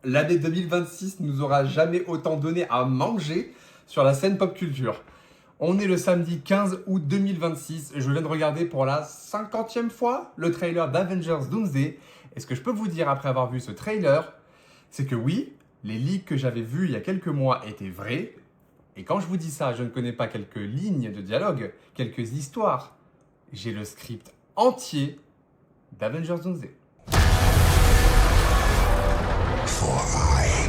L'année 2026 nous aura jamais autant donné à manger sur la scène pop culture. On est le samedi 15 août 2026 et je viens de regarder pour la 50e fois le trailer d'Avengers Doomsday. Et ce que je peux vous dire après avoir vu ce trailer, c'est que oui, les leaks que j'avais vus il y a quelques mois étaient vrais. Et quand je vous dis ça, je ne connais pas quelques lignes de dialogue, quelques histoires. J'ai le script entier d'Avengers Doomsday. For I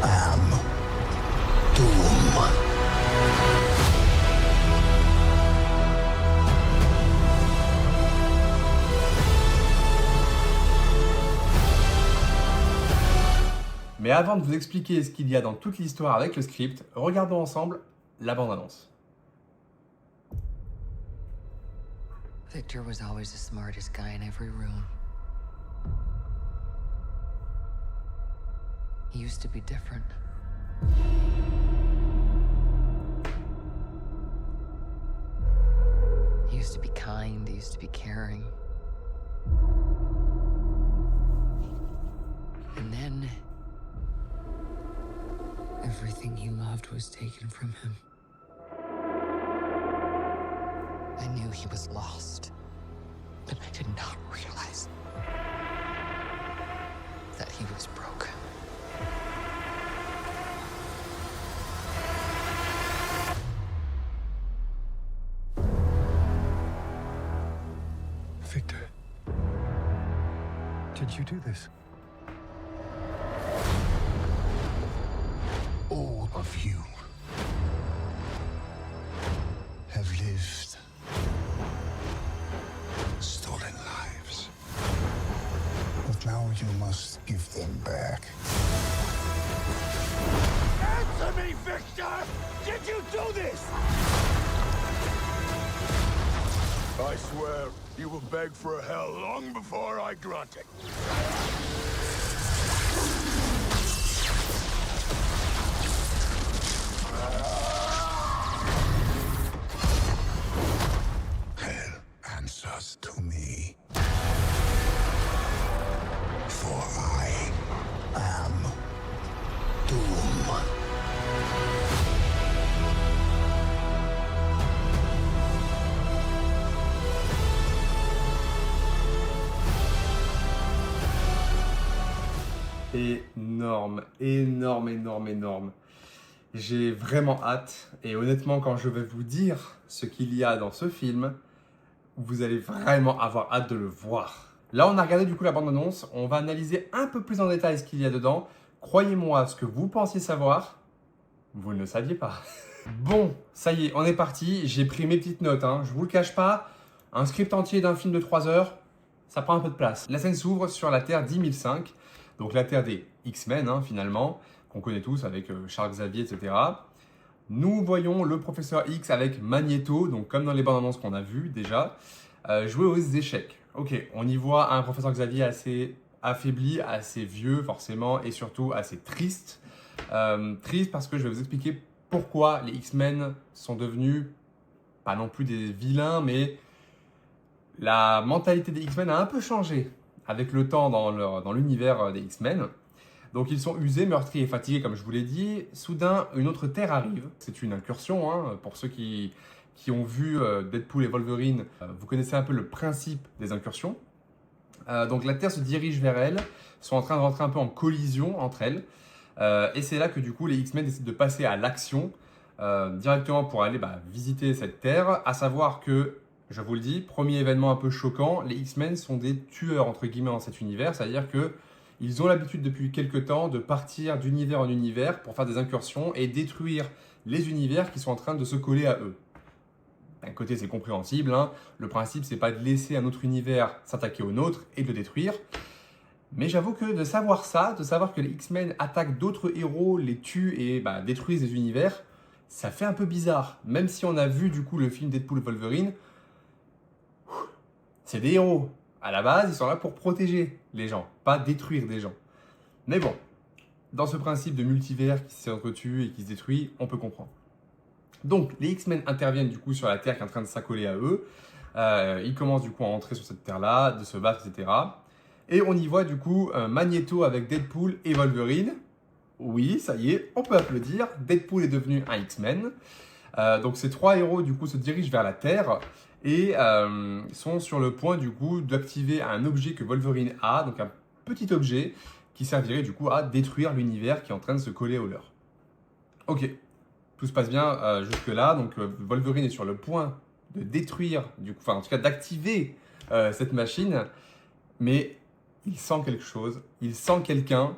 am Doom. Mais avant de vous expliquer ce qu'il y a dans toute l'histoire avec le script, regardons ensemble la bande-annonce. Victor was always the smartest guy in every room. He used to be different. He used to be kind, he used to be caring. And then everything he loved was taken from him. I knew he was lost, but I did not realize that he was broken. Victor, did you do this? All of you have lived stolen lives. But now you must give them back. Answer me, Victor! Did you do this? I swear, you will beg for hell long before I grant it. Hell answers to me. For I am Doom. Énorme, énorme, énorme, énorme. J'ai vraiment hâte et honnêtement quand je vais vous dire ce qu'il y a dans ce film, vous allez vraiment avoir hâte de le voir. Là on a regardé du coup la bande-annonce, on va analyser un peu plus en détail ce qu'il y a dedans. Croyez-moi, ce que vous pensiez savoir, vous ne le saviez pas. Bon, ça y est, on est parti, j'ai pris mes petites notes, je vous le cache pas, un script entier d'un film de 3 heures, ça prend un peu de place. La scène s'ouvre sur la Terre 10005, donc la Terre des X-Men finalement, qu'on connaît tous avec Charles Xavier, etc. Nous voyons le professeur X avec Magneto, donc comme dans les bandes annonces qu'on a vues déjà, jouer aux échecs. Ok, on y voit un professeur Xavier assez affaibli, assez vieux forcément, et surtout assez triste. Triste parce que je vais vous expliquer pourquoi les X-Men sont devenus, pas non plus des vilains, mais la mentalité des X-Men a un peu changé avec le temps dans l'univers des X-Men. Donc ils sont usés, meurtris et fatigués comme je vous l'ai dit. Soudain, une autre Terre arrive. C'est une incursion, pour ceux qui ont vu Deadpool et Wolverine, vous connaissez un peu le principe des incursions. Donc la Terre se dirige vers elle, sont en train de rentrer un peu en collision entre elles. Et c'est là que du coup les X-Men décident de passer à l'action directement pour aller visiter cette Terre. À savoir que, je vous le dis, premier événement un peu choquant, les X-Men sont des tueurs entre guillemets dans cet univers, c'est-à-dire que ils ont l'habitude depuis quelques temps de partir d'univers en univers pour faire des incursions et détruire les univers qui sont en train de se coller à eux. D'un côté, c'est compréhensible, le principe, c'est pas de laisser un autre univers s'attaquer au nôtre et de le détruire. Mais j'avoue que de savoir ça, de savoir que les X-Men attaquent d'autres héros, les tuent et détruisent des univers, ça fait un peu bizarre. Même si on a vu du coup le film Deadpool et Wolverine, c'est des héros. À la base, ils sont là pour protéger les gens, pas détruire des gens. Mais bon, dans ce principe de multivers qui s'entretue et qui se détruit, on peut comprendre. Donc, les X-Men interviennent du coup sur la Terre qui est en train de s'accoler à eux. Ils commencent du coup à entrer sur cette Terre-là, de se battre, etc. Et on y voit du coup Magneto avec Deadpool et Wolverine. Oui, ça y est, on peut applaudir. Deadpool est devenu un X-Men. Donc ces 3 héros du coup se dirigent vers la Terre et sont sur le point du coup d'activer un objet que Wolverine a, donc un petit objet qui servirait du coup à détruire l'univers qui est en train de se coller au leur. Ok, tout se passe bien jusque là, donc Wolverine est sur le point de détruire, enfin en tout cas d'activer cette machine, mais il sent quelque chose, il sent quelqu'un,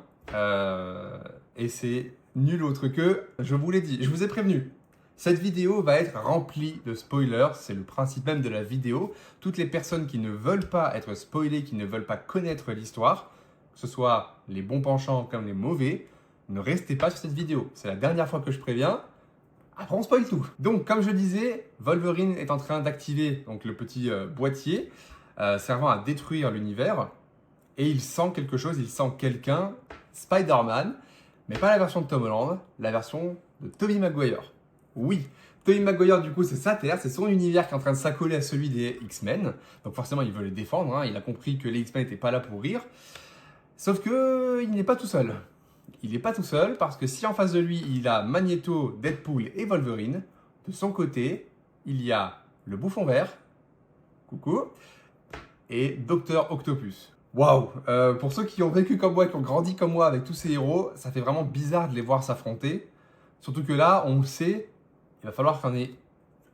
et c'est nul autre que, je vous l'ai dit, je vous ai prévenu. Cette vidéo va être remplie de spoilers, c'est le principe même de la vidéo. Toutes les personnes qui ne veulent pas être spoilées, qui ne veulent pas connaître l'histoire, que ce soit les bons penchants comme les mauvais, ne restez pas sur cette vidéo. C'est la dernière fois que je préviens, après on spoil tout. Donc comme je disais, Wolverine est en train d'activer donc, le petit boîtier servant à détruire l'univers. Et il sent quelque chose, il sent quelqu'un, Spider-Man, mais pas la version de Tom Holland, la version de Tobey Maguire. Oui, Tobey Maguire, du coup, c'est sa terre, c'est son univers qui est en train de s'accoler à celui des X-Men. Donc forcément, il veut les défendre, hein. Il a compris que les X-Men n'étaient pas là pour rire. Sauf que il n'est pas tout seul. Il n'est pas tout seul parce que si en face de lui, il a Magneto, Deadpool et Wolverine, de son côté, il y a le Bouffon Vert, coucou, et Dr Octopus. Waouh, pour ceux qui ont vécu comme moi, qui ont grandi comme moi avec tous ces héros, ça fait vraiment bizarre de les voir s'affronter. Surtout que là, on le sait, il va falloir qu'il y en ait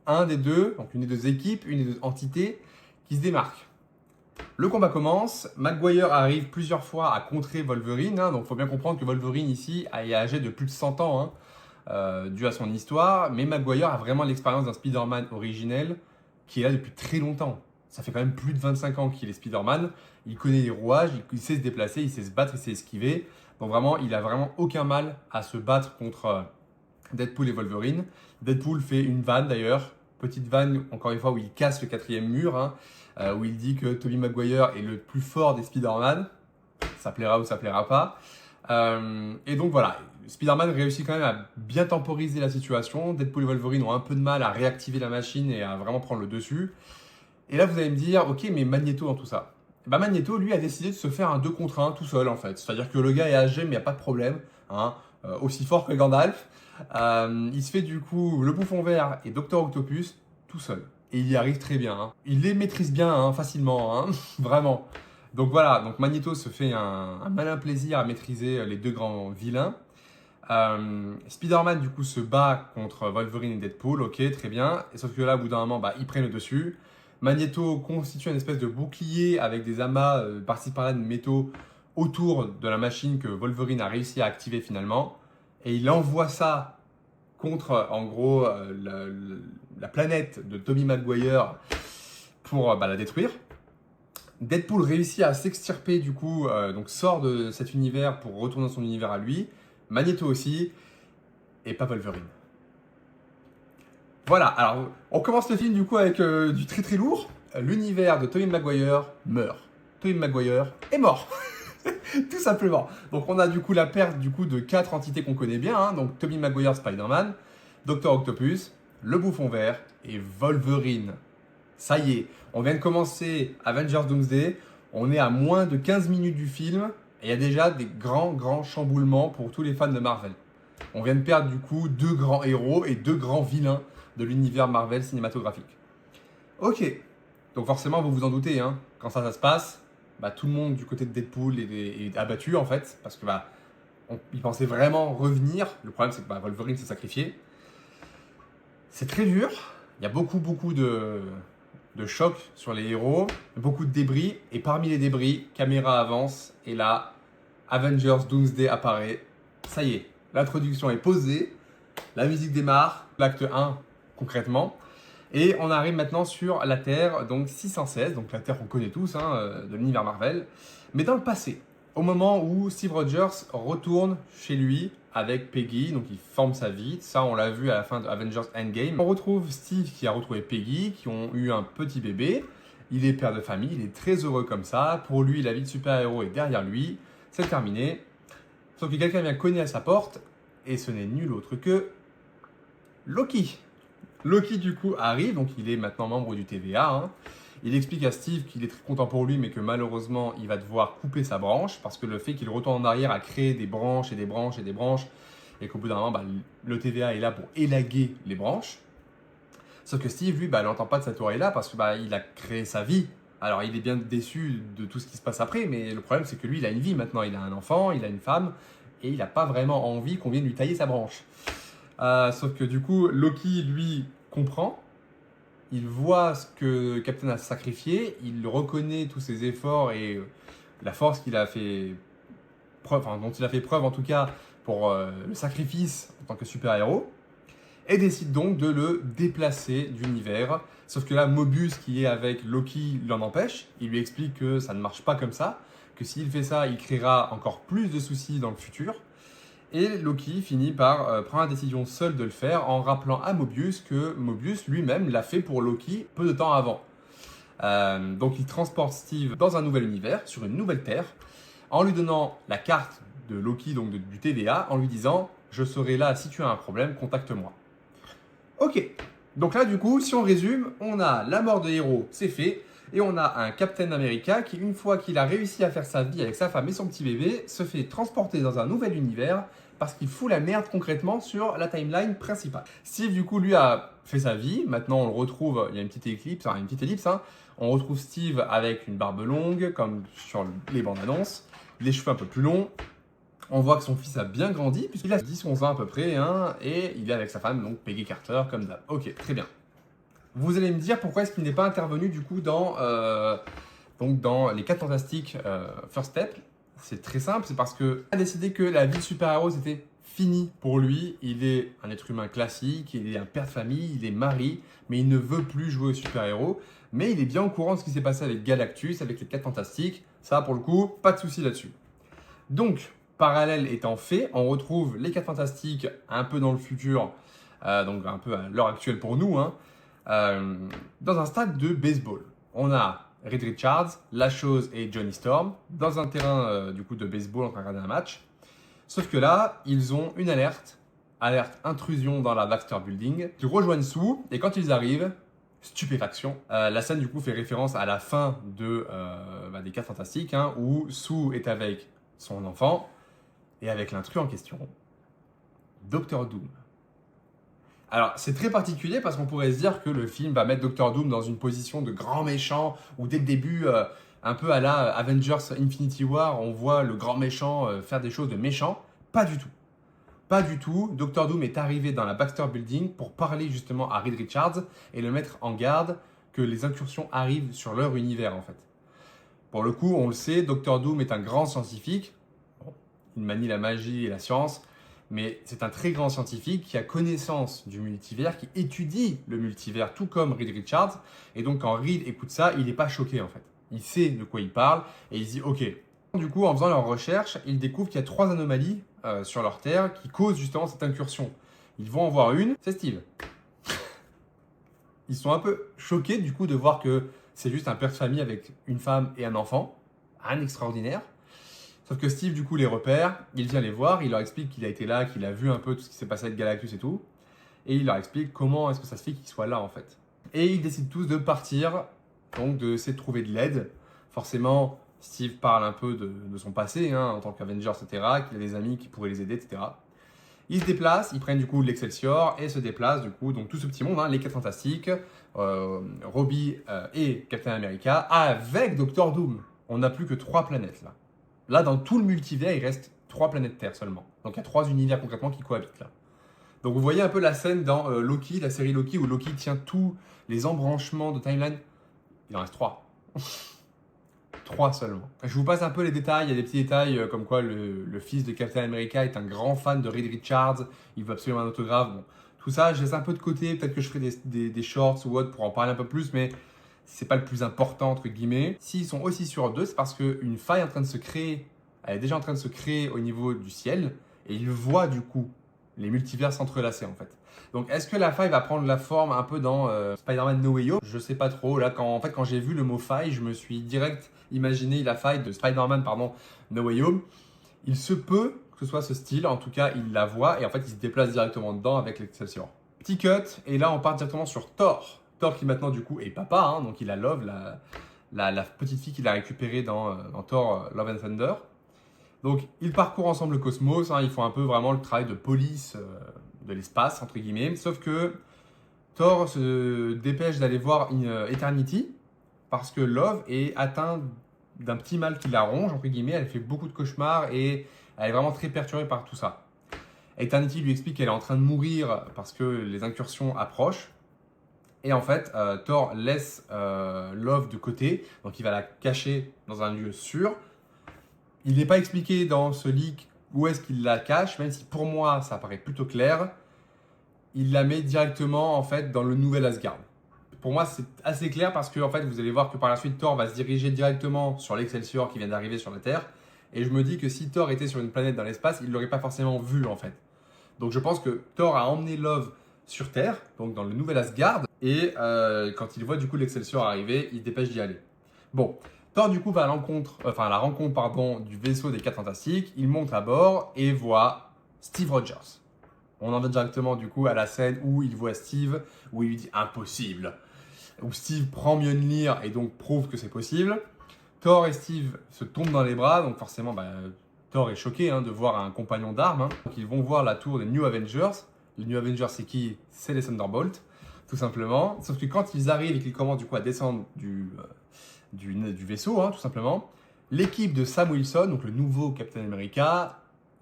un des deux, donc une des deux équipes, une des deux entités qui se démarquent. Le combat commence, Maguire arrive plusieurs fois à contrer Wolverine, hein, donc il faut bien comprendre que Wolverine ici est âgé de plus de 100 ans, hein, dû à son histoire, mais Maguire a vraiment l'expérience d'un Spider-Man originel qui est là depuis très longtemps. Ça fait quand même plus de 25 ans qu'il est Spider-Man, il connaît les rouages, il sait se déplacer, il sait se battre, il sait esquiver, donc vraiment, il a vraiment aucun mal à se battre contre Deadpool et Wolverine. Deadpool fait une vanne d'ailleurs, petite vanne encore une fois où il casse le 4e mur, hein, où il dit que Tobey Maguire est le plus fort des Spider-Man. Ça plaira ou ça plaira pas. Et donc voilà, Spider-Man réussit quand même à bien temporiser la situation. Deadpool et Wolverine ont un peu de mal à réactiver la machine et à vraiment prendre le dessus. Et là vous allez me dire, ok mais Magneto dans tout ça. Bah Magneto lui a décidé de se faire un 2 contre 1 tout seul en fait. C'est-à-dire que le gars est âgé mais il n'y a pas de problème, hein, aussi fort que Gandalf. Il se fait du coup le Bouffon Vert et Dr Octopus tout seul. Et il y arrive très bien. Hein. Il les maîtrise bien, hein, facilement, hein, vraiment. Donc voilà, donc Magneto se fait un malin plaisir à maîtriser les deux grands vilains. Spider-Man du coup se bat contre Wolverine et Deadpool, ok, très bien. Et sauf que là, au bout d'un moment, bah, ils prennent le dessus. Magneto constitue une espèce de bouclier avec des amas par-ci par-là de métaux autour de la machine que Wolverine a réussi à activer finalement. Et il envoie ça contre, en gros, la planète de Tobey Maguire pour la détruire. Deadpool réussit à s'extirper du coup, donc sort de cet univers pour retourner dans son univers à lui. Magneto aussi, et pas Wolverine. Voilà, alors on commence le film du coup avec du très très lourd. L'univers de Tobey Maguire meurt. Tobey Maguire est mort. Tout simplement. Donc on a du coup la perte du coup de 4 entités qu'on connaît bien, hein. Donc Tobey Maguire, Spider-Man, Dr Octopus, le Bouffon Vert et Wolverine. Ça y est, on vient de commencer Avengers Doomsday, on est à moins de 15 minutes du film et il y a déjà des grands chamboulements pour tous les fans de Marvel. On vient de perdre du coup 2 grands héros et 2 grands vilains de l'univers Marvel cinématographique. Ok, donc forcément vous vous en doutez, hein, quand ça se passe, bah, tout le monde du côté de Deadpool est abattu en fait, parce que il pensait vraiment revenir. Le problème c'est que Wolverine s'est sacrifié. C'est très dur, il y a beaucoup de chocs sur les héros, beaucoup de débris, et parmi les débris, caméra avance, et là, Avengers Doomsday apparaît. Ça y est, l'introduction est posée, la musique démarre, l'acte 1 concrètement, et on arrive maintenant sur la Terre, donc 616, donc la Terre qu'on connaît tous, hein, de l'univers Marvel, mais dans le passé, au moment où Steve Rogers retourne chez lui avec Peggy, donc il forme sa vie, ça on l'a vu à la fin de Avengers Endgame. On retrouve Steve qui a retrouvé Peggy, qui ont eu un petit bébé, il est père de famille, il est très heureux comme ça, pour lui la vie de super-héros est derrière lui, c'est terminé, sauf que quelqu'un vient cogner à sa porte, et ce n'est nul autre que Loki. Loki du coup arrive, donc il est maintenant membre du TVA, hein, Il explique à Steve qu'il est très content pour lui, mais que malheureusement, il va devoir couper sa branche, parce que le fait qu'il retourne en arrière a créé des branches et des branches et des branches, et qu'au bout d'un moment, le TVA est là pour élaguer les branches. Sauf que Steve, lui, n'entend pas de cette oreille-là, parce que il a créé sa vie. Alors, il est bien déçu de tout ce qui se passe après, mais le problème, c'est que lui, il a une vie maintenant. Il a un enfant, il a une femme, et il n'a pas vraiment envie qu'on vienne lui tailler sa branche. Sauf que du coup, Loki, lui, comprend. Il voit ce que Captain a sacrifié, il reconnaît tous ses efforts et la force qu'il a fait preuve, dont il a fait preuve en tout cas pour le sacrifice en tant que super-héros, et décide donc de le déplacer d'univers. Sauf que là, Mobius, qui est avec Loki, l'en empêche. Il lui explique que ça ne marche pas comme ça, que s'il fait ça, il créera encore plus de soucis dans le futur. Et Loki finit par prendre la décision seul de le faire en rappelant à Mobius que Mobius lui-même l'a fait pour Loki peu de temps avant. Donc il transporte Steve dans un nouvel univers, sur une nouvelle Terre, en lui donnant la carte de Loki, donc du TVA, en lui disant « Je serai là si tu as un problème, contacte-moi ». Ok, donc là du coup, si on résume, on a la mort de héros, c'est fait, et on a un Captain America qui, une fois qu'il a réussi à faire sa vie avec sa femme et son petit bébé, se fait transporter dans un nouvel univers parce qu'il fout la merde concrètement sur la timeline principale. Steve, du coup, lui a fait sa vie. Maintenant, on le retrouve, il y a une petite ellipse, hein. On retrouve Steve avec une barbe longue, comme sur les bandes annonces, les cheveux un peu plus longs. On voit que son fils a bien grandi, puisqu'il a 10-11 ans à peu près, hein, et il est avec sa femme, donc Peggy Carter, comme d'hab. Ok, très bien. Vous allez me dire pourquoi est-ce qu'il n'est pas intervenu du coup dans les 4 Fantastiques First Step. C'est très simple, c'est parce qu'il a décidé que la vie de super-héros c'était fini pour lui. Il est un être humain classique, il est un père de famille, il est mari, mais il ne veut plus jouer au super-héros. Mais il est bien au courant de ce qui s'est passé avec Galactus, avec les 4 Fantastiques. Ça, pour le coup, pas de souci là-dessus. Donc, parallèle étant fait, on retrouve les 4 Fantastiques un peu dans le futur, donc un peu à l'heure actuelle pour nous, hein. Dans un stade de baseball. On a Reed Richards, La Chose et Johnny Storm dans un terrain du coup de baseball en train de regarder un match. Sauf que là, ils ont une alerte intrusion dans la Baxter Building. Ils rejoignent Sue et quand ils arrivent, stupéfaction. La scène du coup fait référence à la fin des 4 Fantastiques, hein, où Sue est avec son enfant et avec l'intrus en question, Dr. Doom. Alors, c'est très particulier parce qu'on pourrait se dire que le film va mettre Dr. Doom dans une position de grand méchant où dès le début, un peu à la Avengers Infinity War, on voit le grand méchant faire des choses de méchant. Pas du tout. Pas du tout. Dr. Doom est arrivé dans la Baxter Building pour parler justement à Reed Richards et le mettre en garde que les incursions arrivent sur leur univers en fait. Pour le coup, on le sait, Dr. Doom est un grand scientifique. Bon, il manie la magie et la science. Mais c'est un très grand scientifique qui a connaissance du multivers, qui étudie le multivers, tout comme Reed Richards. Et donc, quand Reed écoute ça, il n'est pas choqué, en fait. Il sait de quoi il parle et il se dit « Ok ». Du coup, en faisant leurs recherches, ils découvrent qu'il y a 3 anomalies sur leur Terre qui causent justement cette incursion. Ils vont en voir une, c'est Steve. Ils sont un peu choqués, du coup, de voir que c'est juste un père de famille avec une femme et un enfant. Rien d'extraordinaire. Sauf que Steve, du coup, les repère, il vient les voir, il leur explique qu'il a été là, qu'il a vu un peu tout ce qui s'est passé avec Galactus et tout. Et il leur explique comment est-ce que ça se fait qu'ils soient là, en fait. Et ils décident tous de partir, donc d'essayer de trouver de l'aide. Forcément, Steve parle un peu de son passé, hein, en tant qu'Avenger, etc., qu'il a des amis qui pourraient les aider, etc. Ils se déplacent, ils prennent du coup l'Excelsior et se déplacent, du coup, donc tout ce petit monde, hein, les 4 Fantastiques, Robbie et Captain America, avec Dr. Doom. On n'a plus que 3 planètes, là. Là, dans tout le multivers, il reste 3 planètes Terre seulement. Donc, il y a 3 univers concrètement qui cohabitent là. Donc, vous voyez un peu la scène dans Loki, la série Loki, où Loki tient tous les embranchements de timeline. Il en reste 3. 3 seulement. Je vous passe un peu les détails. Il y a des petits détails comme quoi le fils de Captain America est un grand fan de Reed Richards. Il veut absolument un autographe. Bon, tout ça, je laisse un peu de côté. Peut-être que je ferai des shorts ou autre pour en parler un peu plus, mais c'est pas le plus important entre guillemets. S'ils sont aussi sur 2, c'est parce qu'une faille est en train de se créer, elle est déjà en train de se créer au niveau du ciel et ils voient du coup les multivers s'entrelacer en fait. Donc est-ce que la faille va prendre la forme un peu dans Spider-Man No Way Home? Je sais pas trop. Là quand j'ai vu le mot faille, je me suis direct imaginé la faille de Spider-Man No Way Home. Il se peut que ce soit ce style, en tout cas il la voit et en fait il se déplace directement dedans avec l'Excelsior. Petit cut et là on part directement sur Thor. Thor qui maintenant du coup est papa, hein, donc il a Love, la petite fille qu'il a récupérée dans Thor Love and Thunder. Donc ils parcourent ensemble le cosmos, hein, ils font un peu vraiment le travail de police de l'espace, entre guillemets, sauf que Thor se dépêche d'aller voir Eternity parce que Love est atteinte d'un petit mal qui la ronge, entre guillemets, elle fait beaucoup de cauchemars et elle est vraiment très perturbée par tout ça. Eternity lui explique qu'elle est en train de mourir parce que les incursions approchent. Et en fait, Thor laisse Love de côté, donc il va la cacher dans un lieu sûr. Il n'est pas expliqué dans ce leak où est-ce qu'il la cache, même si pour moi ça paraît plutôt clair. Il la met directement en fait dans le nouvel Asgard. Pour moi c'est assez clair parce que en fait vous allez voir que par la suite Thor va se diriger directement sur l'Excelsior qui vient d'arriver sur la Terre. Et je me dis que si Thor était sur une planète dans l'espace, il ne l'aurait pas forcément vu en fait. Donc je pense que Thor a emmené Love sur Terre, donc dans le nouvel Asgard. Et quand il voit du coup l'Excelsior arriver, il se dépêche d'y aller. Bon, Thor du coup va à la rencontre du vaisseau des 4 Fantastiques. Il monte à bord et voit Steve Rogers. On en va directement du coup à la scène où il voit Steve, où il lui dit impossible. Où Steve prend Mjolnir et donc prouve que c'est possible. Thor et Steve se tombent dans les bras, donc forcément Thor est choqué de voir un compagnon d'armes. Hein. Donc ils vont voir la tour des New Avengers. Les New Avengers c'est qui? C'est les Thunderbolts, tout simplement. Sauf que quand ils arrivent et qu'ils commencent du coup à descendre du vaisseau, hein, tout simplement, l'équipe de Sam Wilson, donc le nouveau Captain America,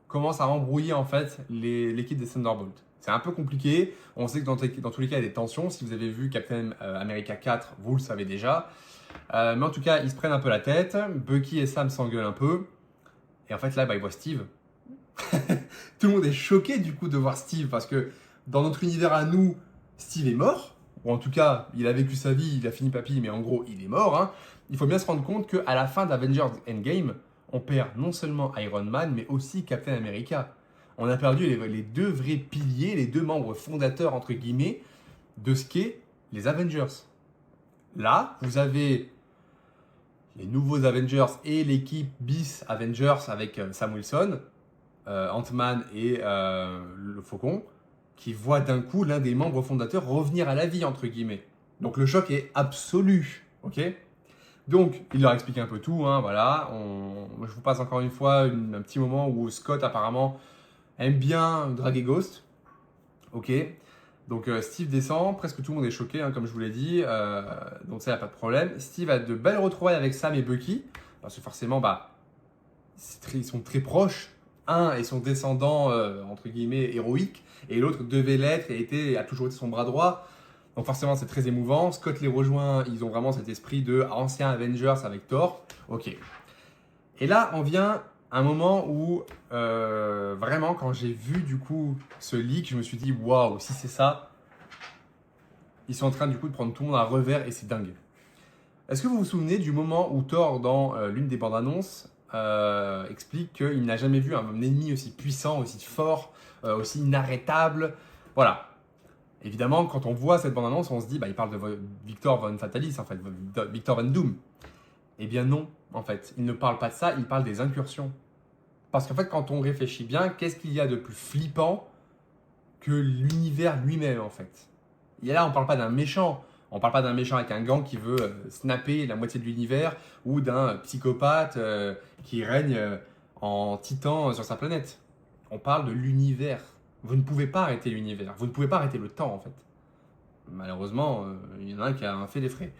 commence à embrouiller en fait l'équipe des Thunderbolts. C'est un peu compliqué. On sait que dans tous les cas, il y a des tensions. Si vous avez vu Captain America 4, vous le savez déjà. Mais en tout cas, ils se prennent un peu la tête. Bucky et Sam s'engueulent un peu. Et en fait, là, ils voient Steve. Tout le monde est choqué du coup de voir Steve parce que dans notre univers à nous, Steve est mort. Ou en tout cas, il a vécu sa vie, il a fini papy, mais en gros, il est mort. Hein. Il faut bien se rendre compte qu'à la fin d'Avengers Endgame, on perd non seulement Iron Man, mais aussi Captain America. On a perdu les deux vrais piliers, les deux membres fondateurs, entre guillemets, de ce qu'est les Avengers. Là, vous avez les nouveaux Avengers et l'équipe bis Avengers avec Sam Wilson, Ant-Man et le Faucon, qui voient d'un coup l'un des membres fondateurs revenir à la vie, entre guillemets. Donc le choc est absolu, ok ? Donc, il leur explique un peu tout, hein, voilà. Je vous passe encore une fois un petit moment où Scott apparemment aime bien draguer Ghost, ok ? Donc Steve descend, presque tout le monde est choqué, hein, comme je vous l'ai dit, donc ça, il n'y a pas de problème. Steve a de belles retrouvailles avec Sam et Bucky, parce que forcément, ils sont très proches. Un est son descendant, entre guillemets, héroïque, et l'autre devait l'être et a toujours été son bras droit. Donc forcément, c'est très émouvant. Scott les rejoint, ils ont vraiment cet esprit de ancien Avengers avec Thor. Ok. Et là, on vient à un moment où, vraiment, quand j'ai vu du coup ce leak, je me suis dit, waouh, si c'est ça, ils sont en train du coup de prendre tout le monde à revers et c'est dingue. Est-ce que vous vous souvenez du moment où Thor, dans l'une des bandes annonces, explique qu'il n'a jamais vu un ennemi aussi puissant, aussi fort, aussi inarrêtable? Voilà. Évidemment, quand on voit cette bande-annonce, on se dit, il parle de Victor Von Fatalis, en fait, Victor Von Doom. Eh bien non, en fait, il ne parle pas de ça, il parle des incursions. Parce qu'en fait, quand on réfléchit bien, qu'est-ce qu'il y a de plus flippant que l'univers lui-même, en fait? Et là, on ne parle pas d'un méchant. On ne parle pas d'un méchant avec un gant qui veut snapper la moitié de l'univers ou d'un psychopathe qui règne en titan sur sa planète. On parle de l'univers. Vous ne pouvez pas arrêter l'univers. Vous ne pouvez pas arrêter le temps, en fait. Malheureusement, il y en a un qui a fait des frais.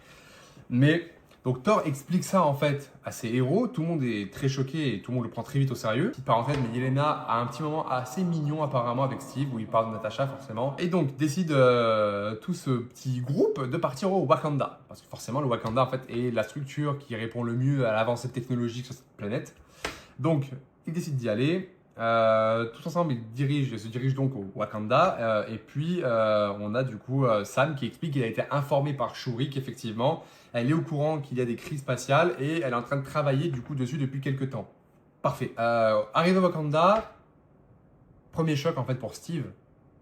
Mais, donc Thor explique ça, en fait, à ses héros. Tout le monde est très choqué et tout le monde le prend très vite au sérieux. Petite parenthèse, mais Yelena a un petit moment assez mignon, apparemment, avec Steve, où il parle de Natasha, forcément. Et donc, décide tout ce petit groupe de partir au Wakanda. Parce que forcément, le Wakanda, en fait, est la structure qui répond le mieux à l'avancée technologique sur cette planète. Donc, ils décident d'y aller. Tous ensemble, ils se dirigent donc au Wakanda. Et puis, on a du coup Sam qui explique qu'il a été informé par Shuri qu'effectivement, elle est au courant qu'il y a des crises spatiales et elle est en train de travailler du coup dessus depuis quelques temps. Parfait. Arrivé au Wakanda, premier choc en fait pour Steve.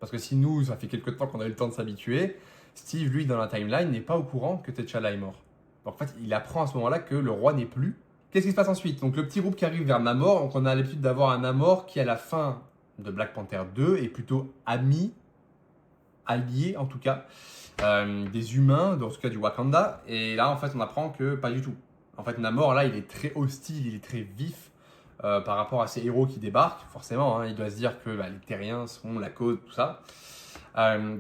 Parce que si nous, ça fait quelques temps qu'on a eu le temps de s'habituer, Steve, lui, dans la timeline, n'est pas au courant que T'Challa est mort. Donc en fait, il apprend à ce moment-là que le roi n'est plus. Qu'est-ce qui se passe ensuite? Donc le petit groupe qui arrive vers Namor, donc on a l'habitude d'avoir un Namor qui à la fin de Black Panther 2 est plutôt ami, allié en tout cas, des humains, en tout cas du Wakanda. Et là, en fait, on apprend que pas du tout. En fait, Namor, là, il est très hostile, il est très vif par rapport à ces héros qui débarquent. Forcément, hein, il doit se dire que les terriens sont la cause, tout ça.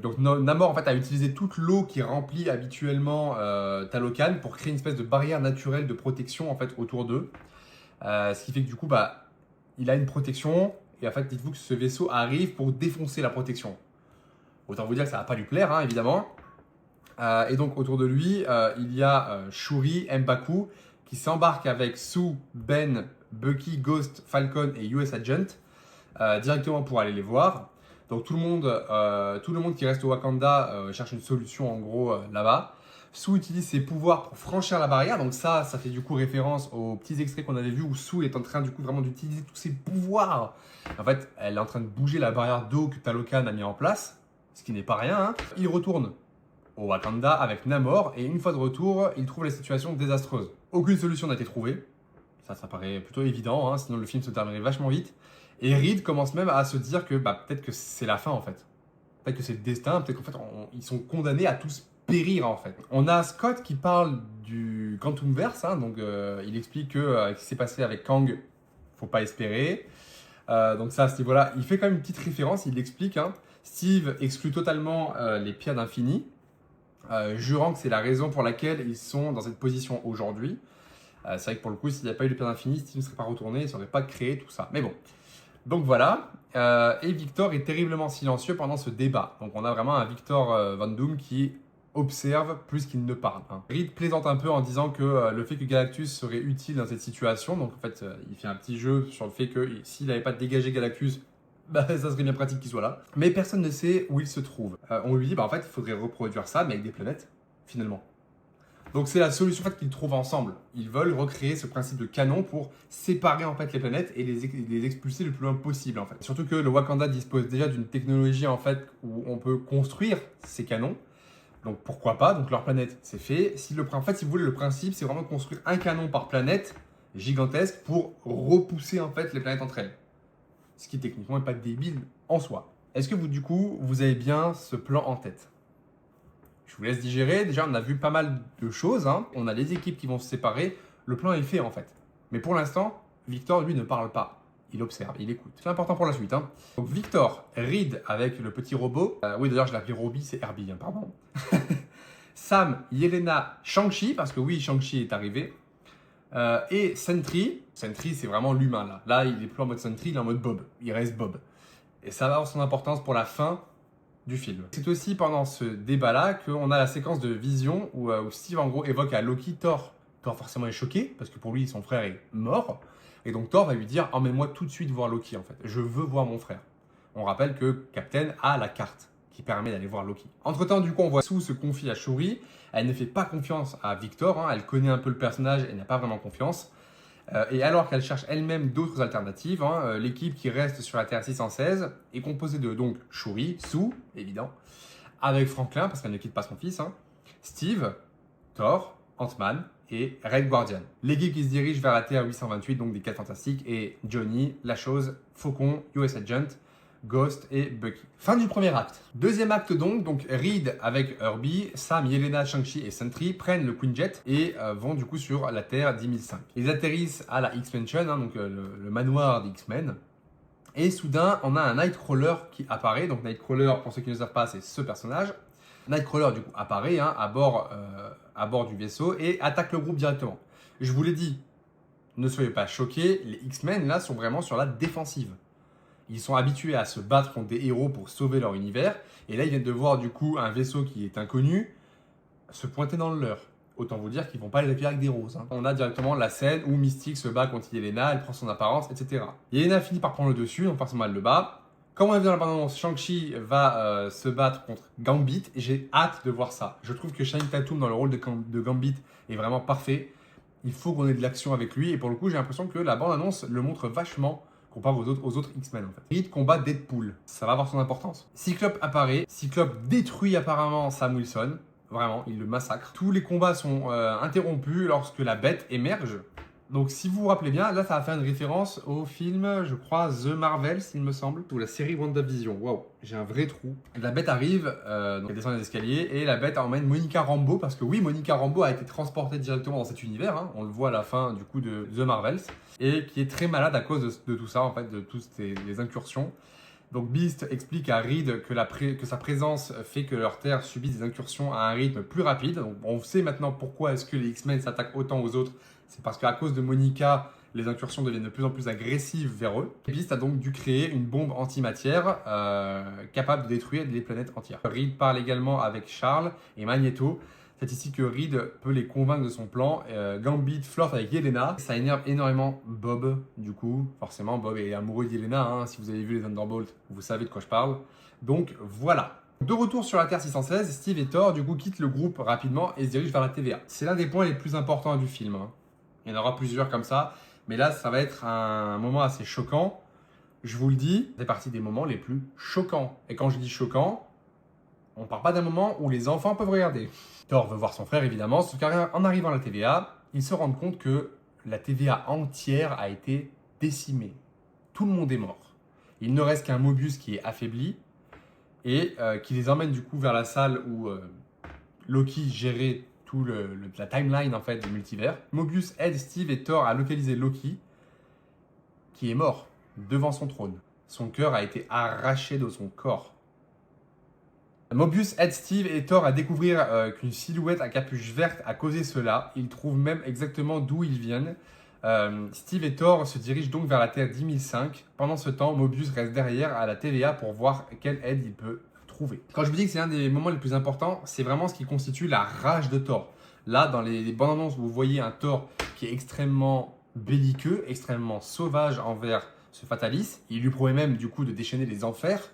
Donc Namor, en fait, a utilisé toute l'eau qui remplit habituellement Talokan pour créer une espèce de barrière naturelle de protection, en fait, autour d'eux. Ce qui fait que du coup, il a une protection. Et en fait, dites-vous que ce vaisseau arrive pour défoncer la protection. Autant vous dire que ça va pas lui plaire, hein, évidemment. Et donc, autour de lui, il y a Shuri, M'Baku, qui s'embarque avec Sue, Ben, Bucky, Ghost, Falcon et US Agent directement pour aller les voir. Donc, tout le monde qui reste au Wakanda cherche une solution, en gros, là-bas. Sue utilise ses pouvoirs pour franchir la barrière. Donc ça fait du coup référence aux petits extraits qu'on avait vus où Sue est en train du coup vraiment d'utiliser tous ses pouvoirs. En fait, elle est en train de bouger la barrière d'eau que Talokan a mis en place, ce qui n'est pas rien. Hein. Il retourne au Wakanda avec Namor et une fois de retour, il trouve la situation désastreuse. Aucune solution n'a été trouvée. Ça paraît plutôt évident, hein, sinon le film se terminerait vachement vite. Et Reed commence même à se dire que peut-être que c'est la fin en fait. Peut-être que c'est le destin, peut-être qu'en fait ils sont condamnés à tous périr en fait. On a Scott qui parle du Quantumverse, hein, donc il explique que ce qui s'est passé avec Kang, faut pas espérer. Donc ça, à ce niveau-là, il fait quand même une petite référence, il l'explique. Hein. Steve exclut totalement les pierres d'infini, jurant que c'est la raison pour laquelle ils sont dans cette position aujourd'hui. C'est vrai que pour le coup, s'il n'y avait pas eu les pierres d'infini, Steve ne serait pas retourné, il ne serait pas créé tout ça. Mais bon. Donc voilà, et Victor est terriblement silencieux pendant ce débat. Donc on a vraiment un Victor Van Doom qui observe plus qu'il ne parle. Hein. Reed plaisante un peu en disant que le fait que Galactus serait utile dans cette situation, donc en fait il fait un petit jeu sur le fait que s'il n'avait pas dégagé Galactus, ça serait bien pratique qu'il soit là. Mais personne ne sait où il se trouve. On lui dit en fait il faudrait reproduire ça mais avec des planètes, finalement. Donc c'est la solution en fait, qu'ils trouvent ensemble. Ils veulent recréer ce principe de canon pour séparer en fait les planètes et les expulser le plus loin possible en fait. Surtout que le Wakanda dispose déjà d'une technologie en fait où on peut construire ces canons. Donc pourquoi pas, donc leur planète c'est fait. En fait, si vous voulez, le principe c'est vraiment de construire un canon par planète gigantesque pour repousser en fait les planètes entre elles. Ce qui techniquement n'est pas débile en soi. Est-ce que du coup, vous avez bien ce plan en tête? Je vous laisse digérer. Déjà, on a vu pas mal de choses. Hein. On a les équipes qui vont se séparer. Le plan est fait en fait. Mais pour l'instant, Victor, lui, ne parle pas. Il observe, il écoute. C'est important pour la suite. Hein. Donc Victor, Reed avec le petit robot. Oui, d'ailleurs, je l'ai appelé Robbie, c'est Herbie, hein, pardon. Sam, Yelena, Shang-Chi, parce que oui, Shang-Chi est arrivé. Et Sentry. Sentry, c'est vraiment l'humain là. Là, il n'est plus en mode Sentry, il est en mode Bob. Il reste Bob. Et ça va avoir son importance pour la fin du film. C'est aussi pendant ce débat-là qu'on a la séquence de Vision où Steve en gros évoque à Loki Thor. Thor forcément est choqué parce que pour lui son frère est mort et donc Thor va lui dire emmène-moi tout de suite voir Loki en fait. Je veux voir mon frère. On rappelle que Captain a la carte qui permet d'aller voir Loki. Entre-temps du coup on voit Sue se confier à Shuri. Elle ne fait pas confiance à Victor. Hein. Elle connaît un peu le personnage, elle n'a pas vraiment confiance. Et alors qu'elle cherche elle-même d'autres alternatives, hein, l'équipe qui reste sur la Terre 616 est composée de donc Shuri, Sue, évident, avec Franklin, parce qu'elle ne quitte pas son fils, hein, Steve, Thor, Ant-Man et Red Guardian. L'équipe qui se dirige vers la Terre 828, donc des 4 Fantastiques, et Johnny, La Chose, Faucon, US Agent, Ghost et Bucky. Fin du premier acte. Deuxième acte donc Reed avec Herbie, Sam, Yelena, Shang-Chi et Sentry prennent le Quinjet et vont du coup sur la Terre 10005. Ils atterrissent à la X-Mansion, hein, donc le manoir des X-Men. Et soudain, on a un Nightcrawler qui apparaît. Donc Nightcrawler, pour ceux qui ne savent pas, c'est ce personnage. Nightcrawler du coup apparaît hein, à bord du vaisseau et attaque le groupe directement. Je vous l'ai dit, ne soyez pas choqués, les X-Men là sont vraiment sur la défensive. Ils sont habitués à se battre contre des héros pour sauver leur univers. Et là, ils viennent de voir du coup un vaisseau qui est inconnu se pointer dans le leur. Autant vous dire qu'ils ne vont pas les accueillir avec des roses. Hein. On a directement la scène où Mystique se bat contre Yelena, elle prend son apparence, etc. Yelena finit par prendre le dessus, donc forcément elle le bat. Comme on a vu dans la bande-annonce, Shang-Chi va se battre contre Gambit. Et j'ai hâte de voir ça. Je trouve que Channing Tatum dans le rôle de Gambit est vraiment parfait. Il faut qu'on ait de l'action avec lui. Et pour le coup, j'ai l'impression que la bande-annonce le montre vachement comparé aux autres X-Men en fait. Reed combat Deadpool, ça va avoir son importance. Cyclope apparaît, Cyclope détruit apparemment Sam Wilson, vraiment, il le massacre. Tous les combats sont interrompus lorsque la Bête émerge Donc si vous vous rappelez bien, là ça va faire une référence au film, je crois, The Marvels, il me semble, ou la série WandaVision. Waouh, j'ai un vrai trou. La bête arrive, donc elle descend les escaliers, et la bête emmène Monica Rambeau, parce que oui, Monica Rambeau a été transportée directement dans cet univers, hein, on le voit à la fin du coup de The Marvels, et qui est très malade à cause de tout ça, en fait, de toutes les incursions. Donc Beast explique à Reed que sa présence fait que leur Terre subit des incursions à un rythme plus rapide. Donc, on sait maintenant pourquoi est-ce que les X-Men s'attaquent autant aux autres. C'est parce qu'à cause de Monica, les incursions deviennent de plus en plus agressives vers eux. Beast a donc dû créer une bombe antimatière capable de détruire des planètes entières. Reed parle également avec Charles et Magneto. C'est ici que Reed peut les convaincre de son plan. Gambit flirte avec Yelena. Ça énerve énormément Bob, du coup. Forcément, Bob est amoureux d'Yelena. Hein. Si vous avez vu les Thunderbolts, vous savez de quoi je parle. Donc voilà. De retour sur la Terre 616, Steve et Thor, du coup, quittent le groupe rapidement et se dirigent vers la TVA. C'est l'un des points les plus importants du film. Hein. Il y en aura plusieurs comme ça. Mais là, ça va être un moment assez choquant. Je vous le dis, c'est partie des moments les plus choquants. Et quand je dis choquant, on ne parle pas d'un moment où les enfants peuvent regarder. Thor veut voir son frère, évidemment, sauf qu'en arrivant à la TVA, ils se rendent compte que la TVA entière a été décimée. Tout le monde est mort. Il ne reste qu'un Mobius qui est affaibli et qui les emmène du coup vers la salle où Loki gérait tout la timeline en fait du multivers. Mobius aide Steve et Thor à localiser Loki, qui est mort devant son trône. Son cœur a été arraché de son corps. Mobius aide Steve et Thor à découvrir qu'une silhouette à capuche verte a causé cela. Ils trouvent même exactement d'où ils viennent. Steve et Thor se dirigent donc vers la Terre 10005. Pendant ce temps, Mobius reste derrière à la TVA pour voir quelle aide il peut trouver. Quand je vous dis que c'est un des moments les plus importants, c'est vraiment ce qui constitue la rage de Thor. Là, dans les bandes annonces, vous voyez un Thor qui est extrêmement belliqueux, extrêmement sauvage envers ce Fatalis. Il lui promet même du coup de déchaîner les enfers.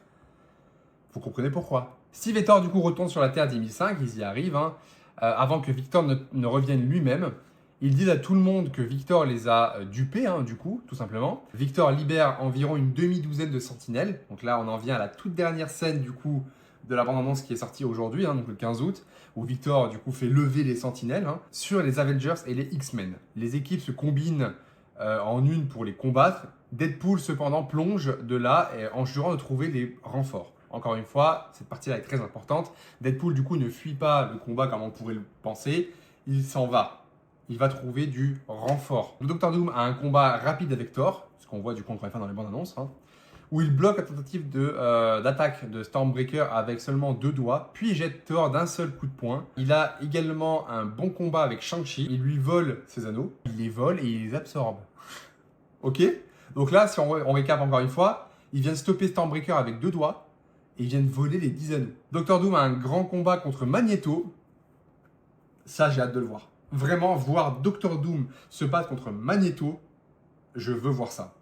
Vous comprenez pourquoi. Steve et Thor du coup retournent sur la Terre 10005, ils y arrivent, hein, avant que Victor ne revienne lui-même. Ils disent à tout le monde que Victor les a dupés, hein, du coup, tout simplement. Victor libère environ une demi-douzaine de sentinelles. Donc là, on en vient à la toute dernière scène du coup de la bande-annonce qui est sortie aujourd'hui, hein, donc le 15 août, où Victor du coup fait lever les sentinelles hein, sur les Avengers et les X-Men. Les équipes se combinent en une pour les combattre. Deadpool cependant plonge de là en jurant de trouver des renforts. Encore une fois, cette partie-là est très importante. Deadpool, du coup, ne fuit pas le combat comme on pourrait le penser. Il s'en va. Il va trouver du renfort. Le Dr Doom a un combat rapide avec Thor, ce qu'on voit du coup encore une fois dans les bandes annonces, hein, où il bloque la tentative d'attaque de Stormbreaker avec seulement 2 doigts, puis jette Thor d'un seul coup de poing. Il a également un bon combat avec Shang-Chi. Il lui vole ses anneaux. Il les vole et il les absorbe. Ok. Donc là, si on récap encore une fois, il vient stopper Stormbreaker avec 2 doigts. Et ils viennent voler les 10 anneaux. Dr Doom a un grand combat contre Magneto. Ça, j'ai hâte de le voir. Vraiment, voir Dr Doom se battre contre Magneto, je veux voir ça.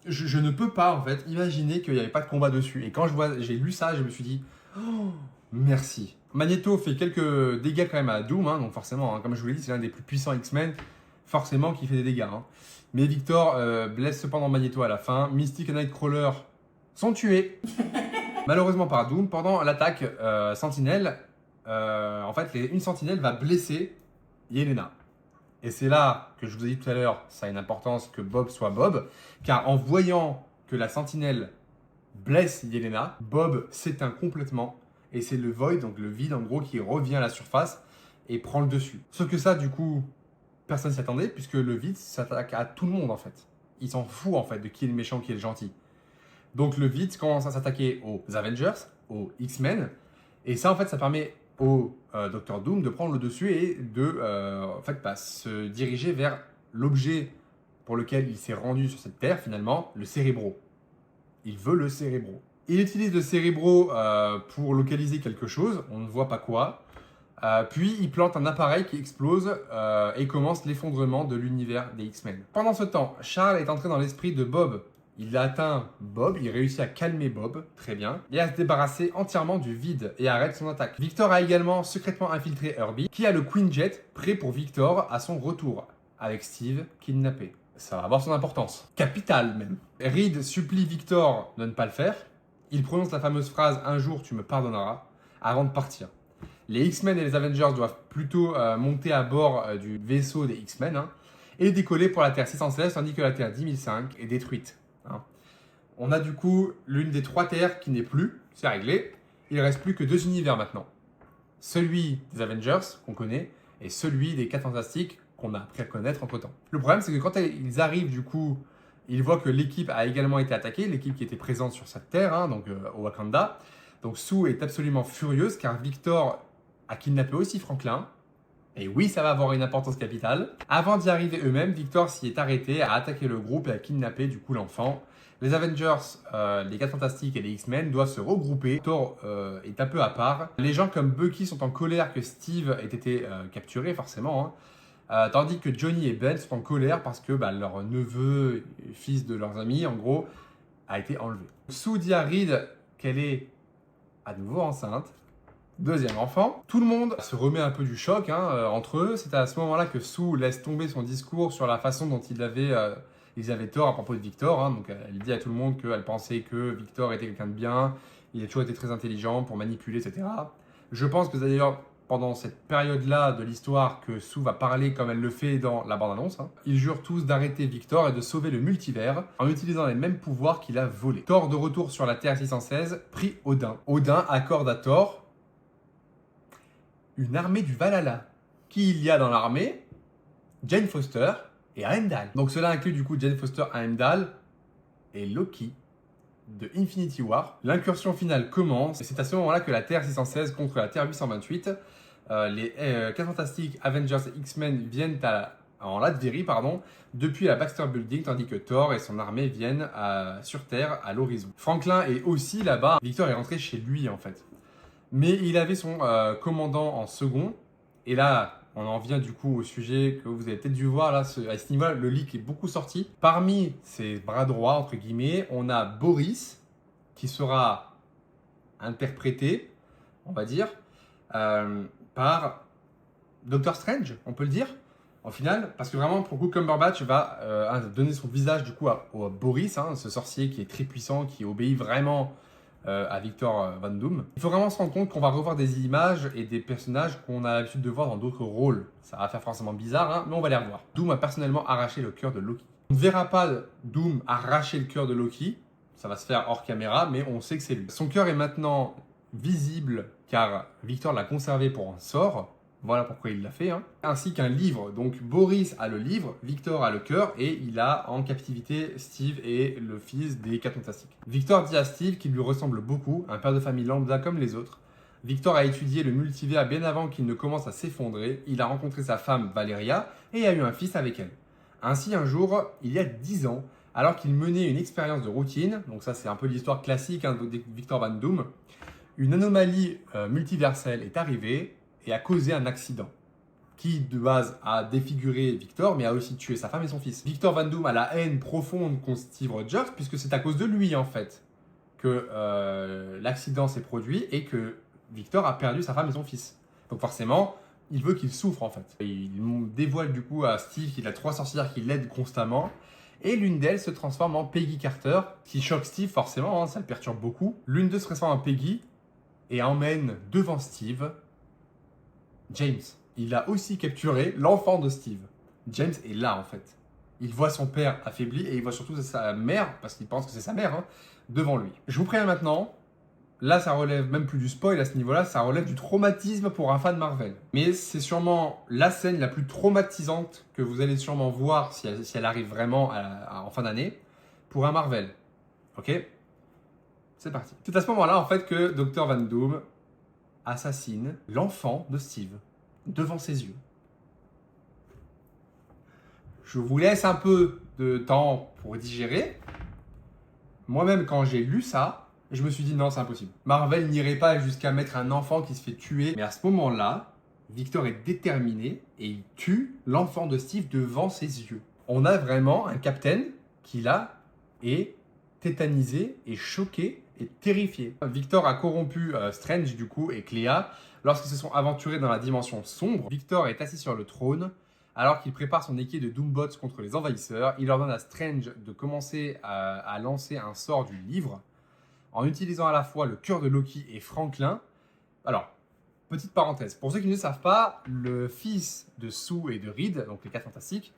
Je ne peux pas, en fait, imaginer qu'il n'y avait pas de combat dessus. Et quand j'ai lu ça, je me suis dit, oh, merci. Magneto fait quelques dégâts quand même à Doom, hein, donc forcément, hein, comme je vous l'ai dit, c'est l'un des plus puissants X-Men, forcément qui fait des dégâts. Hein. Mais Victor blesse cependant Magneto à la fin. Mystique et Nightcrawler sont tués. Malheureusement par Doom, pendant l'attaque Sentinelle, en fait, une Sentinelle va blesser Yelena. Et c'est là que je vous ai dit tout à l'heure, ça a une importance que Bob soit Bob, car en voyant que la Sentinelle blesse Yelena, Bob s'éteint complètement, et c'est le Void, donc le vide en gros, qui revient à la surface et prend le dessus. Sauf que ça, du coup, personne ne s'y attendait, puisque le vide s'attaque à tout le monde en fait. Il s'en fout en fait de qui est le méchant, qui est le gentil. Donc le vide commence à s'attaquer aux Avengers, aux X-Men, et ça en fait ça permet au Dr Doom de prendre le dessus et de se diriger vers l'objet pour lequel il s'est rendu sur cette terre finalement, le Cérébro. Il veut le Cérébro. Il utilise le Cérébro pour localiser quelque chose, on ne voit pas quoi, puis il plante un appareil qui explose et commence l'effondrement de l'univers des X-Men. Pendant ce temps, Charles est entré dans l'esprit de Bob. Il a atteint Bob, il réussit à calmer Bob, très bien, et à se débarrasser entièrement du vide et arrête son attaque. Victor a également secrètement infiltré Herbie, qui a le Queen Jet prêt pour Victor à son retour, avec Steve kidnappé. Ça va avoir son importance, capitale même. Reed supplie Victor de ne pas le faire. Il prononce la fameuse phrase « Un jour tu me pardonneras » avant de partir. Les X-Men et les Avengers doivent plutôt monter à bord du vaisseau des X-Men, hein, et décoller pour la Terre 616 tandis que la Terre 10005 est détruite. Hein. On a du coup l'une des 3 terres qui n'est plus, c'est réglé. Il ne reste plus que 2 univers maintenant. Celui des Avengers, qu'on connaît, et celui des 4 Fantastiques, qu'on a appris à connaître entre temps. Le problème, c'est que quand ils arrivent, du coup, ils voient que l'équipe a également été attaquée, l'équipe qui était présente sur cette terre, hein, donc au Wakanda. Donc Sue est absolument furieuse, car Victor a kidnappé aussi Franklin. Et oui, ça va avoir une importance capitale. Avant d'y arriver eux-mêmes, Victor s'y est arrêté, a attaqué le groupe et a kidnappé du coup l'enfant. Les Avengers, les 4 Fantastiques et les X-Men doivent se regrouper. Thor est un peu à part. Les gens comme Bucky sont en colère que Steve ait été capturé, forcément. Hein. Tandis que Johnny et Ben sont en colère parce que leur neveu, fils de leurs amis, en gros, a été enlevé. Sue dit à Reed qu'elle est à nouveau enceinte. 2e enfant. Tout le monde se remet un peu du choc entre eux. C'est à ce moment-là que Sue laisse tomber son discours sur la façon dont ils avaient tort à propos de Victor. Hein. Donc elle dit à tout le monde qu'elle pensait que Victor était quelqu'un de bien. Il a toujours été très intelligent pour manipuler, etc. Je pense que d'ailleurs, pendant cette période-là de l'histoire, que Sue va parler comme elle le fait dans la bande-annonce. Hein. Ils jurent tous d'arrêter Victor et de sauver le multivers en utilisant les mêmes pouvoirs qu'il a volés. Thor, de retour sur la Terre 616, prie Odin. Odin accorde à Thor une armée du Valhalla. Qui il y a dans l'armée? Jane Foster et Heimdall. Donc cela inclut du coup Jane Foster, Heimdall et Loki de Infinity War. L'incursion finale commence et c'est à ce moment-là que la Terre 616 contre la Terre 828. Les 4 Fantastiques, Avengers et X-Men viennent en Latverie, depuis la Baxter Building, tandis que Thor et son armée viennent sur Terre, à l'horizon. Franklin est aussi là-bas. Victor est rentré chez lui en fait. Mais il avait son commandant en second. Et là, on en vient du coup au sujet que vous avez peut-être dû voir là, à ce niveau-là, le leak est beaucoup sorti. Parmi ses bras droits, entre guillemets, on a Boris, qui sera interprété, on va dire, par Doctor Strange, on peut le dire, au final. Parce que vraiment, pour le coup, Cumberbatch va donner son visage du coup à Boris, hein, ce sorcier qui est très puissant, qui obéit vraiment à Victor Van Doom. Il faut vraiment se rendre compte qu'on va revoir des images et des personnages qu'on a l'habitude de voir dans d'autres rôles. Ça va faire forcément bizarre, hein, mais on va les revoir. Doom a personnellement arraché le cœur de Loki. On ne verra pas Doom arracher le cœur de Loki, ça va se faire hors caméra, mais on sait que c'est lui. Son cœur est maintenant visible car Victor l'a conservé pour un sort. Voilà pourquoi il l'a fait. Hein. Ainsi qu'un livre. Donc Boris a le livre, Victor a le cœur et il a en captivité Steve et le fils des 4 Fantastiques. Victor dit à Steve qu'il lui ressemble beaucoup, un père de famille lambda comme les autres. Victor a étudié le multivers bien avant qu'il ne commence à s'effondrer. Il a rencontré sa femme Valeria et a eu un fils avec elle. Ainsi un jour, il y a 10 ans, alors qu'il menait une expérience de routine, donc ça c'est un peu l'histoire classique de Victor Van Doom, une anomalie multiverselle est arrivée et a causé un accident qui, de base, a défiguré Victor, mais a aussi tué sa femme et son fils. Victor Van Doom a la haine profonde contre Steve Rogers, puisque c'est à cause de lui, en fait, que l'accident s'est produit et que Victor a perdu sa femme et son fils. Donc forcément, il veut qu'il souffre, en fait. Il dévoile du coup à Steve qu'il a 3 sorcières qui l'aident constamment, et l'une d'elles se transforme en Peggy Carter, qui choque Steve, forcément, hein, ça le perturbe beaucoup. L'une d'eux se transforme en Peggy et emmène devant Steve James. Il a aussi capturé l'enfant de Steve. James est là en fait. Il voit son père affaibli et il voit surtout sa mère, parce qu'il pense que c'est sa mère, hein, devant lui. Je vous préviens maintenant, là ça relève même plus du spoil à ce niveau-là, ça relève du traumatisme pour un fan Marvel. Mais c'est sûrement la scène la plus traumatisante que vous allez sûrement voir si elle arrive vraiment en fin d'année pour un Marvel. Ok ? C'est parti. C'est à ce moment-là en fait que Dr. Van Doom assassine l'enfant de Steve devant ses yeux. Je vous laisse un peu de temps pour digérer. Moi-même, quand j'ai lu ça, je me suis dit non, c'est impossible. Marvel n'irait pas jusqu'à mettre un enfant qui se fait tuer. Mais à ce moment-là, Victor est déterminé et il tue l'enfant de Steve devant ses yeux. On a vraiment un Captain qui là est tétanisé et choqué et terrifié. Victor a corrompu Strange du coup et Clea lorsqu'ils se sont aventurés dans la dimension sombre. Victor est assis sur le trône alors qu'il prépare son équipe de Doombots contre les envahisseurs. Il ordonne à Strange de commencer à lancer un sort du livre en utilisant à la fois le cœur de Loki et Franklin. Alors, petite parenthèse, pour ceux qui ne le savent pas, le fils de Sue et de Reed, donc les 4 Fantastiques,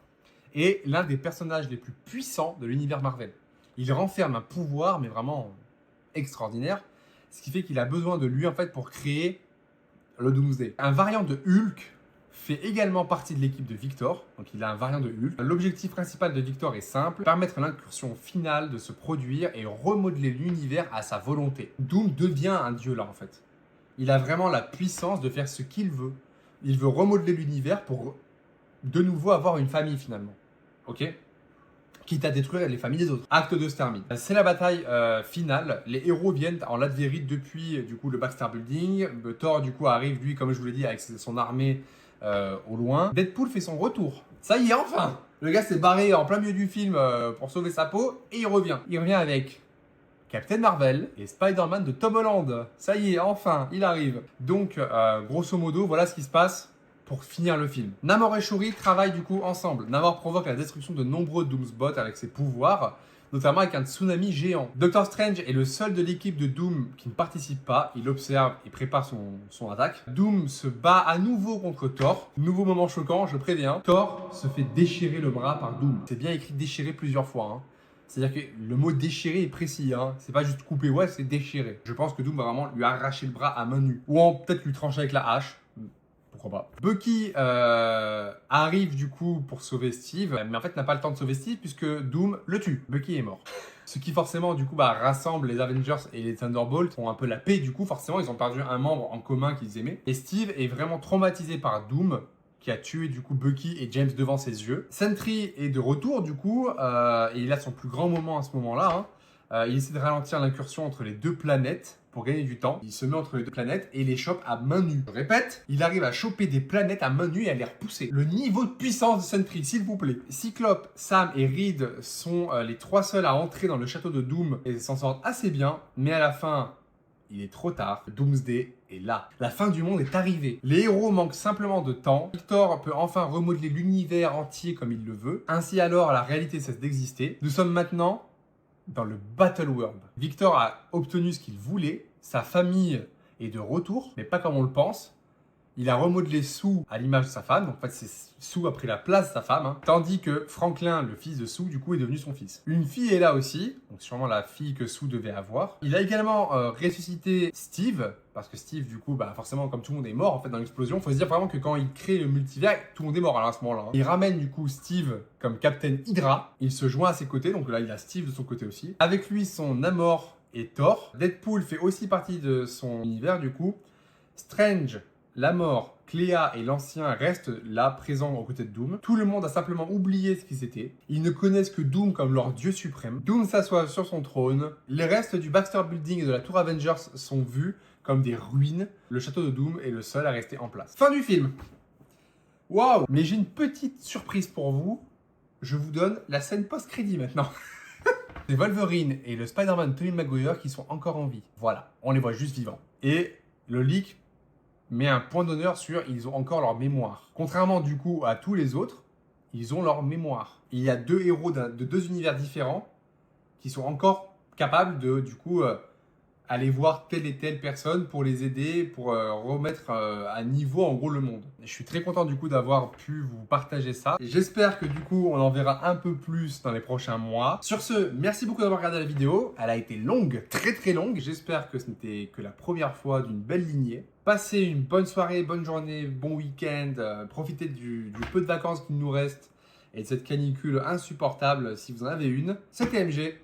est l'un des personnages les plus puissants de l'univers Marvel. Il renferme un pouvoir, mais vraiment extraordinaire, ce qui fait qu'il a besoin de lui en fait pour créer le Doomsday. Un variant de Hulk fait également partie de l'équipe de Victor, donc il a un variant de Hulk. L'objectif principal de Victor est simple, permettre l'incursion finale de se produire et remodeler l'univers à sa volonté. Doom devient un dieu là en fait. Il a vraiment la puissance de faire ce qu'il veut. Il veut remodeler l'univers pour de nouveau avoir une famille finalement. Ok ? Quitte à détruire les familles des autres. Acte 2 se termine. C'est la bataille finale. Les héros viennent en Latverie depuis du coup le Baxter Building. Thor du coup arrive lui comme je vous l'ai dit avec son armée au loin. Deadpool fait son retour. Ça y est enfin. Le gars s'est barré en plein milieu du film pour sauver sa peau et il revient. Il revient avec Captain Marvel et Spider-Man de Tom Holland. Ça y est enfin il arrive. Donc grosso modo voilà ce qui se passe. Pour finir le film. Namor et Shuri travaillent du coup ensemble. Namor provoque la destruction de nombreux Doomsbots avec ses pouvoirs, notamment avec un tsunami géant. Doctor Strange est le seul de l'équipe de Doom qui ne participe pas. Il observe et prépare son attaque. Doom se bat à nouveau contre Thor. Nouveau moment choquant, je préviens. Thor se fait déchirer le bras par Doom. C'est bien écrit déchirer plusieurs fois. Hein. C'est-à-dire que le mot déchirer est précis. Hein. C'est pas juste couper, ouais, c'est déchirer. Je pense que Doom va vraiment lui arracher le bras à main nue. Ou peut-être lui trancher avec la hache. Pourquoi pas. Bucky arrive du coup pour sauver Steve, mais en fait n'a pas le temps de sauver Steve puisque Doom le tue. Bucky est mort. Ce qui forcément du coup rassemble les Avengers et les Thunderbolts, ont un peu la paix du coup, forcément ils ont perdu un membre en commun qu'ils aimaient. Et Steve est vraiment traumatisé par Doom, qui a tué du coup Bucky et James devant ses yeux. Sentry est de retour du coup, et il a son plus grand moment à ce moment-là. Hein. Il essaie de ralentir l'incursion entre les deux planètes pour gagner du temps. Il se met entre les deux planètes et les chope à main nue. Je répète, il arrive à choper des planètes à main nue et à les repousser. Le niveau de puissance de Sentry, s'il vous plaît. Cyclope, Sam et Reed sont les trois seuls à entrer dans le château de Doom et s'en sortent assez bien, mais à la fin, il est trop tard. Doomsday est là. La fin du monde est arrivée. Les héros manquent simplement de temps. Victor peut enfin remodeler l'univers entier comme il le veut. Ainsi alors, la réalité cesse d'exister. Nous sommes maintenant dans le Battle World. Victor a obtenu ce qu'il voulait, sa famille est de retour, mais pas comme on le pense. Il a remodelé Sue à l'image de sa femme, donc en fait Sue a pris la place de sa femme, hein. Tandis que Franklin, le fils de Sue, du coup est devenu son fils. Une fille est là aussi, donc sûrement la fille que Sue devait avoir. Il a également ressuscité Steve, parce que Steve du coup, forcément comme tout le monde est mort en fait dans l'explosion, faut se dire vraiment que quand il crée le multivers, tout le monde est mort à ce moment-là. Hein. Il ramène du coup Steve comme Captain Hydra, il se joint à ses côtés, donc là il a Steve de son côté aussi. Avec lui son Namor et Thor. Deadpool fait aussi partie de son univers du coup. Strange, la mort, Cléa et l'Ancien restent là, présents aux côtés de Doom. Tout le monde a simplement oublié ce qu'ils étaient. Ils ne connaissent que Doom comme leur dieu suprême. Doom s'assoit sur son trône. Les restes du Baxter Building et de la Tour Avengers sont vus comme des ruines. Le château de Doom est le seul à rester en place. Fin du film. Waouh! Mais j'ai une petite surprise pour vous. Je vous donne la scène post-crédit maintenant. C'est Wolverine et le Spider-Man Tobey Maguire qui sont encore en vie. Voilà, on les voit juste vivants. Et le leak met un point d'honneur sur ils ont encore leur mémoire. Contrairement du coup à tous les autres, ils ont leur mémoire. Il y a deux héros de deux univers différents qui sont encore capables de du coup aller voir telle et telle personne pour les aider, pour remettre à niveau en gros le monde. Et je suis très content du coup d'avoir pu vous partager ça. J'espère que du coup on en verra un peu plus dans les prochains mois. Sur ce, merci beaucoup d'avoir regardé la vidéo. Elle a été longue, très très longue. J'espère que ce n'était que la première fois d'une belle lignée. Passez une bonne soirée, bonne journée, bon week-end. Profitez du peu de vacances qu'il nous reste et de cette canicule insupportable si vous en avez une. C'était MG.